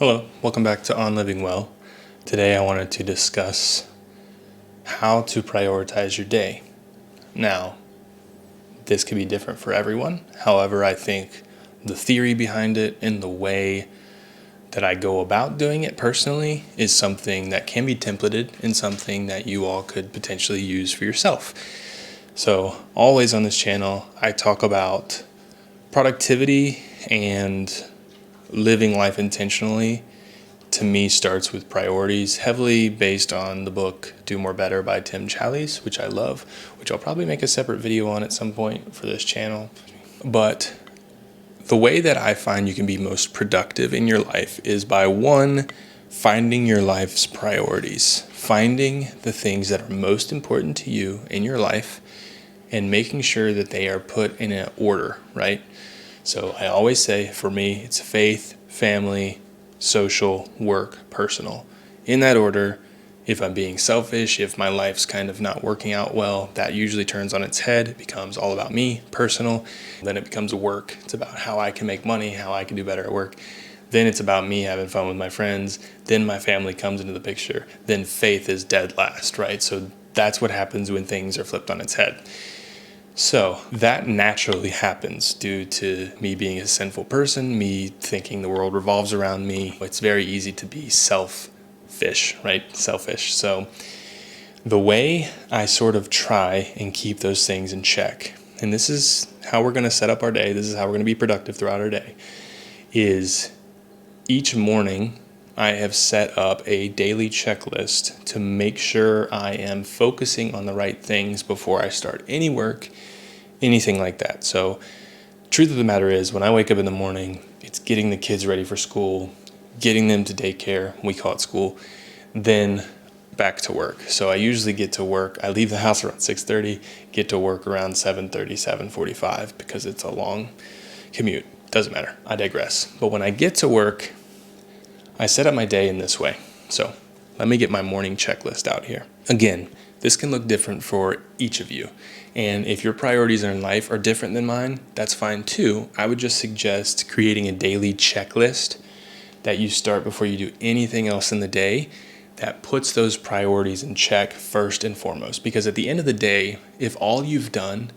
Hello, welcome back to On Living Well. Today I wanted to discuss how to prioritize your day. Now, this could be different for everyone. However, I think the theory behind it and the way that I go about doing it personally is something that can be templated and something that you all could potentially use for yourself. So, always on this channel, I talk about productivity and living life intentionally. To me, starts with priorities, heavily based on the book Do More Better by Tim Challies, which I love, which I'll probably make a separate video on at some point for this channel. But the way that I find you can be most productive in your life is by one, finding your life's priorities, finding the things that are most important to you in your life and making sure that they are put in an order, right? So I always say, for me, it's faith, family, social, work, personal. In that order. If I'm being selfish, if my life's kind of not working out well, that usually turns on its head. It becomes all about me, personal. Then it becomes work. It's about how I can make money, how I can do better at work. Then it's about me having fun with my friends. Then my family comes into the picture. Then faith is dead last, right? So that's what happens when things are flipped on its head. So that naturally happens due to me being a sinful person, me thinking the world revolves around me. It's very easy to be selfish, right? Selfish. So the way I sort of try and keep those things in check, and this is how we're going to set up our day, this is how we're going to be productive throughout our day, is each morning I have set up a daily checklist to make sure I am focusing on the right things before I start any work, anything like that. So, truth of the matter is, when I wake up in the morning, it's getting the kids ready for school, getting them to daycare, we call it school, then back to work. So I usually get to work, I leave the house around 6:30, get to work around 7:30, 7:45, because it's a long commute. Doesn't matter, I digress. But when I get to work, I set up my day in this way. So let me get my morning checklist out here. Again, this can look different for each of you. And if your priorities in life are different than mine, that's fine too. I would just suggest creating a daily checklist that you start before you do anything else in the day that puts those priorities in check first and foremost. Because at the end of the day, if all you've done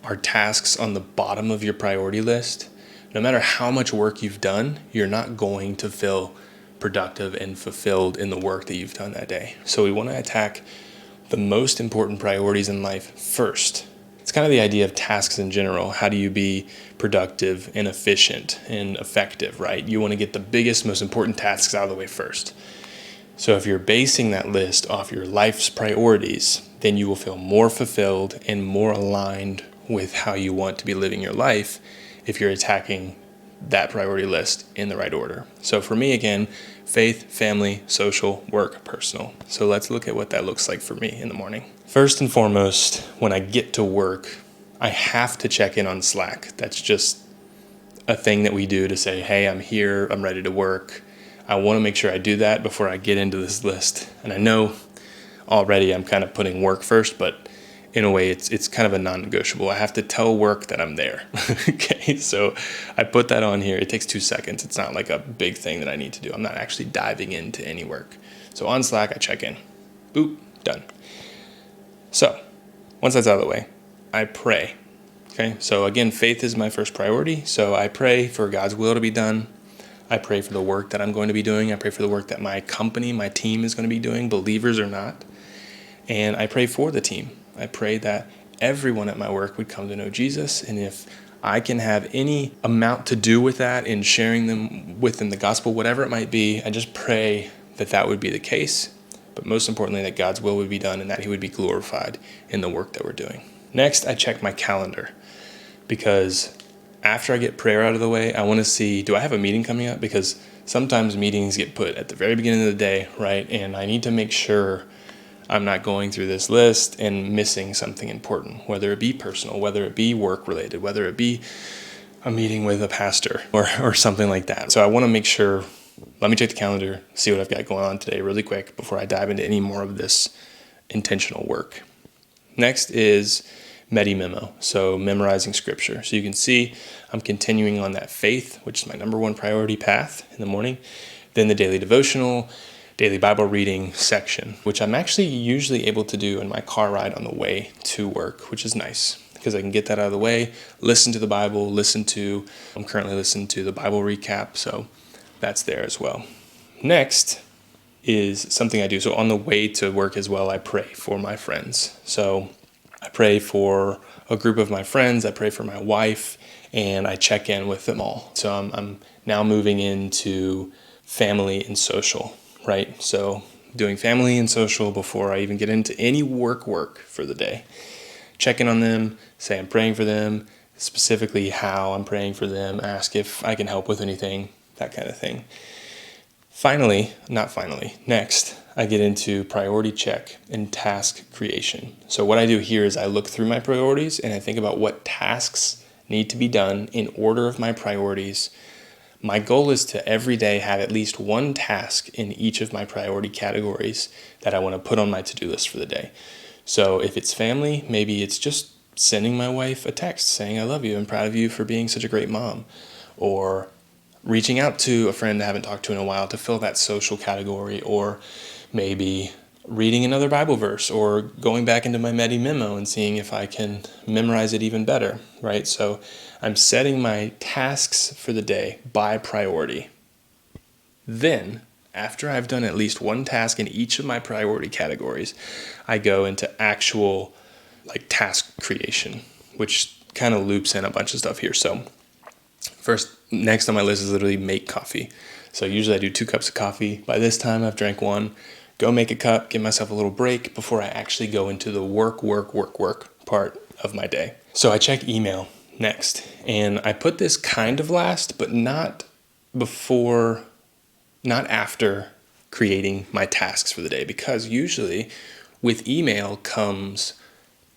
are tasks on the bottom of your priority list, no matter how much work you've done, you're not going to feel productive and fulfilled in the work that you've done that day. So we want to attack the most important priorities in life first. It's kind of the idea of tasks in general. How do you be productive and efficient and effective, right? You want to get the biggest, most important tasks out of the way first. So if you're basing that list off your life's priorities, then you will feel more fulfilled and more aligned with how you want to be living your life if you're attacking that priority list in the right order. So for me, again, faith, family, social, work, personal. So let's look at what that looks like for me in the morning. First and foremost, when I get to work, I have to check in on Slack. That's just a thing that we do to say, hey, I'm here, I'm ready to work. I want to make sure I do that before I get into this list. And I know already I'm kind of putting work first, but in a way, it's kind of a non-negotiable. I have to tell work that I'm there. Okay, so I put that on here. It takes 2 seconds. It's not like a big thing that I need to do. I'm not actually diving into any work. So on Slack, I check in. Boop, done. So once that's out of the way, I pray. Okay, so again, faith is my first priority. So I pray for God's will to be done. I pray for the work that I'm going to be doing. I pray for the work that my company, my team is going to be doing, believers or not. And I pray for the team. I pray that everyone at my work would come to know Jesus. And if I can have any amount to do with that in sharing them within the gospel, whatever it might be, I just pray that that would be the case. But most importantly, that God's will would be done and that he would be glorified in the work that we're doing. Next, I check my calendar, because after I get prayer out of the way, I want to see, do I have a meeting coming up? Because sometimes meetings get put at the very beginning of the day, right? And I need to make sure I'm not going through this list and missing something important, whether it be personal, whether it be work related, whether it be a meeting with a pastor or something like that. So I want to make sure, let me check the calendar, see what I've got going on today really quick before I dive into any more of this intentional work. Next is Medi-Memo, so memorizing scripture. So you can see I'm continuing on that faith, which is my number one priority path in the morning. then the daily devotional, daily Bible reading section, which I'm actually usually able to do in my car ride on the way to work, which is nice because I can get that out of the way, listen to the Bible, I'm currently listening to the Bible recap, so that's there as well. Next is something I do. So on the way to work as well, I pray for my friends. So I pray for a group of my friends, I pray for my wife, and I check in with them all. So I'm now moving into family and social, right? So doing family and social before I even get into any work for the day. Check in on them, say I'm praying for them, specifically how I'm praying for them, ask if I can help with anything, that kind of thing. Next, I get into priority check and task creation. So what I do here is I look through my priorities and I think about what tasks need to be done in order of my priorities. My goal is to every day have at least one task in each of my priority categories that I want to put on my to-do list for the day. So if it's family, maybe it's just sending my wife a text saying I love you, I'm proud of you for being such a great mom, or reaching out to a friend I haven't talked to in a while to fill that social category, or maybe reading another Bible verse, or going back into my Medi memo and seeing if I can memorize it even better, right? So I'm setting my tasks for the day by priority. Then, after I've done at least one task in each of my priority categories, I go into actual task creation, which kind of loops in a bunch of stuff here. So next on my list is literally make coffee. So usually I do 2 cups of coffee. By this time I've drank 1. Go make a cup, give myself a little break before I actually go into the work part of my day. So I check email next. And I put this kind of last, but not after creating my tasks for the day, because usually with email comes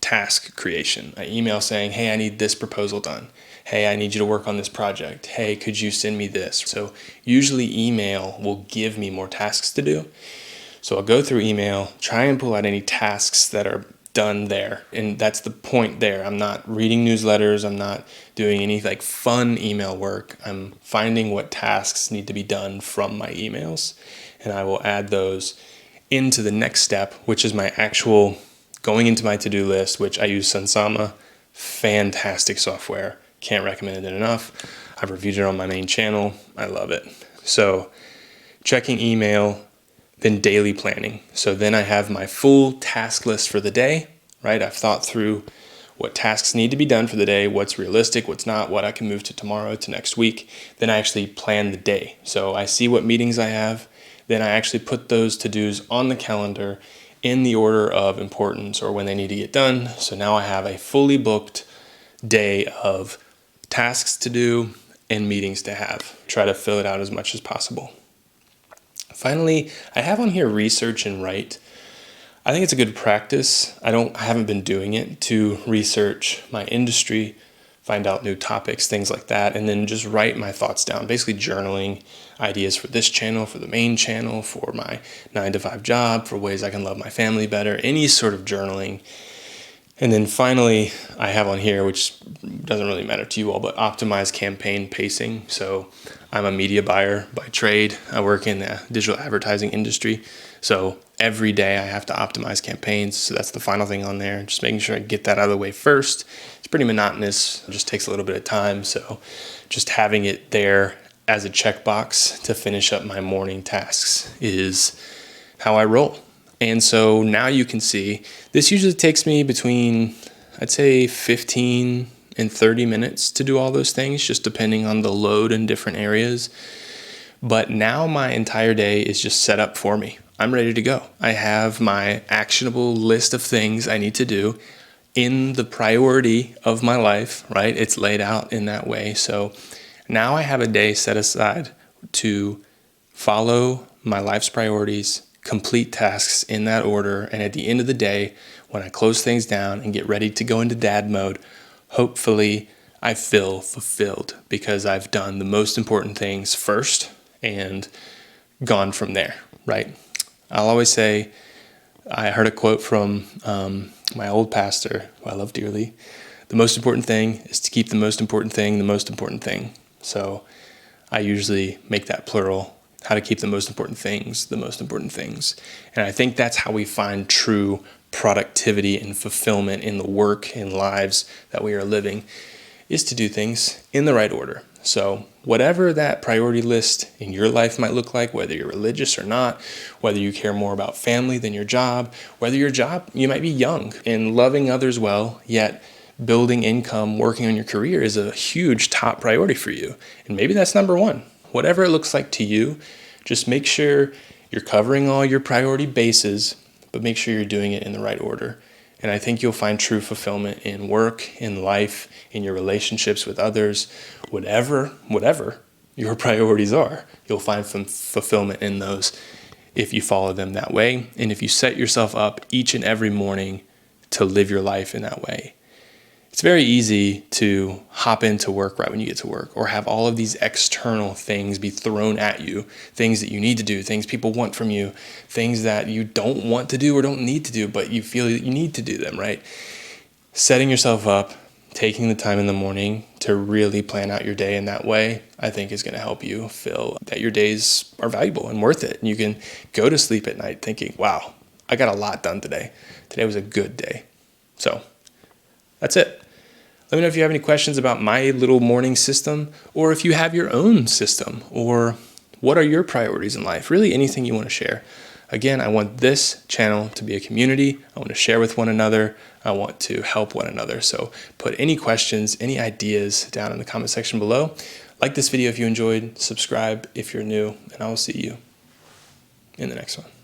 task creation. I email saying, hey, I need this proposal done. Hey, I need you to work on this project. Hey, could you send me this? So usually email will give me more tasks to do. So I'll go through email, try and pull out any tasks that are done there. And that's the point there. I'm not reading newsletters. I'm not doing any fun email work. I'm finding what tasks need to be done from my emails. And I will add those into the next step, which is my actual going into my to-do list, which I use Sunsama. Fantastic software. Can't recommend it enough. I've reviewed it on my main channel. I love it. So checking email, then daily planning. So then I have my full task list for the day, right? I've thought through what tasks need to be done for the day, what's realistic, what's not, what I can move to tomorrow, to next week. Then I actually plan the day. So I see what meetings I have. Then I actually put those to-dos on the calendar in the order of importance or when they need to get done. So now I have a fully booked day of tasks to do and meetings to have. Try to fill it out as much as possible. Finally, I have on here research and write. I think it's a good practice. I haven't been doing it to research my industry, find out new topics, things like that, and then just write my thoughts down. Basically journaling ideas for this channel, for the main channel, for my 9-to-5 job, for ways I can love my family better, any sort of journaling. And then finally, I have on here, which doesn't really matter to you all, but optimize campaign pacing. So I'm a media buyer by trade. I work in the digital advertising industry. So every day I have to optimize campaigns. So that's the final thing on there. Just making sure I get that out of the way first. It's pretty monotonous. It just takes a little bit of time. So just having it there as a checkbox to finish up my morning tasks is how I roll. And so now you can see, this usually takes me between, I'd say 15 and 30 minutes to do all those things, just depending on the load in different areas. But now my entire day is just set up for me. I'm ready to go. I have my actionable list of things I need to do in the priority of my life, right? It's laid out in that way. So now I have a day set aside to follow my life's priorities, complete tasks in that order, and at the end of the day, when I close things down and get ready to go into dad mode, hopefully I feel fulfilled because I've done the most important things first and gone from there, right? I'll always say, I heard a quote from my old pastor, who I love dearly, the most important thing is to keep the most important thing the most important thing. So I usually make that plural, how to keep the most important things the most important things. And I think that's how we find true productivity and fulfillment in the work and lives that we are living, is to do things in the right order. So whatever that priority list in your life might look like, whether you're religious or not, whether you care more about family than your job, whether your job, you might be young and loving others well, yet building income, working on your career is a huge top priority for you. And maybe that's number one. Whatever it looks like to you, just make sure you're covering all your priority bases, but make sure you're doing it in the right order. And I think you'll find true fulfillment in work, in life, in your relationships with others, whatever your priorities are. You'll find some fulfillment in those if you follow them that way, and if you set yourself up each and every morning to live your life in that way. It's very easy to hop into work right when you get to work, or have all of these external things be thrown at you, things that you need to do, things people want from you, things that you don't want to do or don't need to do, but you feel that you need to do them, right? Setting yourself up, taking the time in the morning to really plan out your day in that way, I think is going to help you feel that your days are valuable and worth it. And you can go to sleep at night thinking, wow, I got a lot done today. Today was a good day. So that's it. Let me know if you have any questions about my little morning system, or if you have your own system, or what are your priorities in life? Really anything you want to share. Again, I want this channel to be a community. I want to share with one another. I want to help one another. So put any questions, any ideas down in the comment section below. Like this video if you enjoyed, subscribe if you're new, and I will see you in the next one.